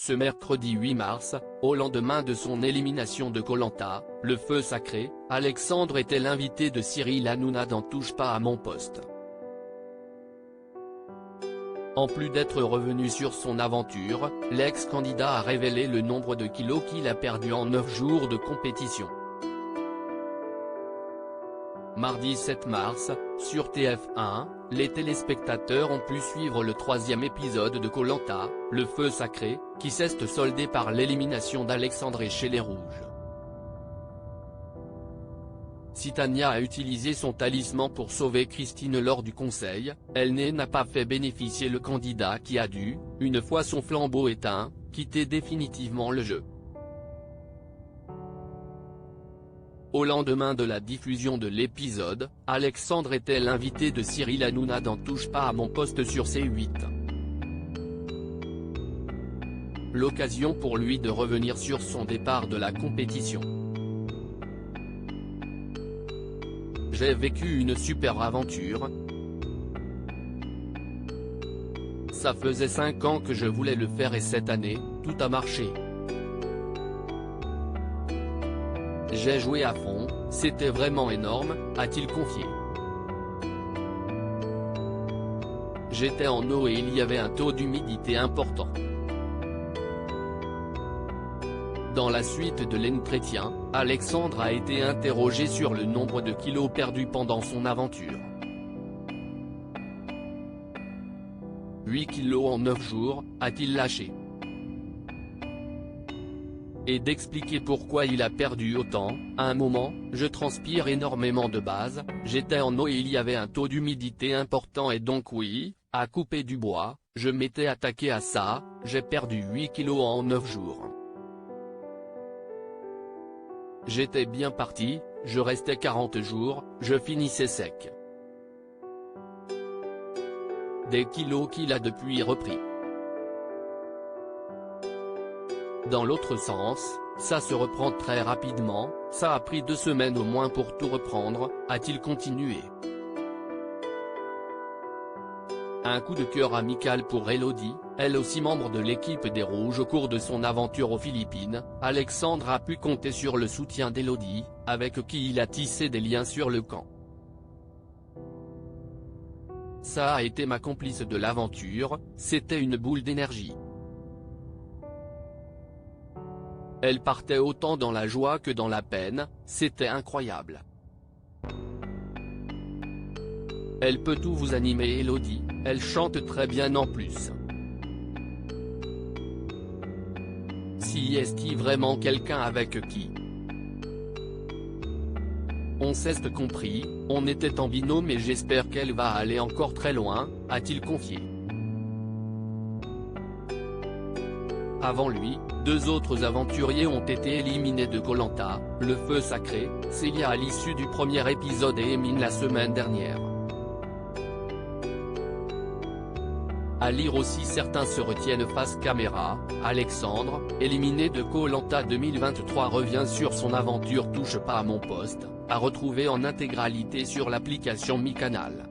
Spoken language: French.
Ce mercredi 8 mars, au lendemain de son élimination de Koh-Lanta, le feu sacré, Alexandre était l'invité de Cyril Hanouna dans Touche pas à mon poste. En plus d'être revenu sur son aventure, l'ex-candidat a révélé le nombre de kilos qu'il a perdu en 9 jours de compétition. Mardi 7 mars, sur TF1, les téléspectateurs ont pu suivre le 3e épisode de Koh-Lanta, le feu sacré, qui s'est soldé par l'élimination d'Alexandre chez les Rouges. Si Tania a utilisé son talisman pour sauver Christine lors du conseil, elle n'a pas fait bénéficier le candidat qui a dû, une fois son flambeau éteint, quitter définitivement le jeu. Au lendemain de la diffusion de l'épisode, Alexandre était l'invité de Cyril Hanouna dans Touche pas à mon poste sur C8. L'occasion pour lui de revenir sur son départ de la compétition. J'ai vécu une super aventure. Ça faisait 5 ans que je voulais le faire et cette année, tout a marché. J'ai joué à fond, c'était vraiment énorme, a-t-il confié. J'étais en eau et il y avait un taux d'humidité important. Dans la suite de l'entretien, Alexandre a été interrogé sur le nombre de kilos perdus pendant son aventure. 8 kilos en 9 jours, a-t-il lâché. Et d'expliquer pourquoi il a perdu autant. À un moment, je transpire énormément de base, j'étais en eau et il y avait un taux d'humidité important et donc oui, à couper du bois, je m'étais attaqué à ça, j'ai perdu 8 kilos en 9 jours. J'étais bien parti, je restais 40 jours, je finissais sec. Des kilos qu'il a depuis repris. Dans l'autre sens, ça se reprend très rapidement, ça a pris 2 semaines au moins pour tout reprendre, a-t-il continué. Un coup de cœur amical pour Elodie, elle aussi membre de l'équipe des Rouges au cours de son aventure aux Philippines. Alexandre a pu compter sur le soutien d'Elodie, avec qui il a tissé des liens sur le camp. Ça a été ma complice de l'aventure, c'était une boule d'énergie. Elle partait autant dans la joie que dans la peine, c'était incroyable. Elle peut tout vous animer Elodie, elle chante très bien en plus. Si est-il vraiment quelqu'un avec qui on s'est compris, on était en binôme et j'espère qu'elle va aller encore très loin, a-t-il confié. Avant lui, 2 autres aventuriers ont été éliminés de Koh-Lanta, le feu sacré, Célia à l'issue du premier épisode et Emine la semaine dernière. À lire aussi certains se retiennent face caméra. Alexandre, éliminé de Koh-Lanta 2023 revient sur son aventure Touche pas à mon poste, à retrouver en intégralité sur l'application Mi Canal.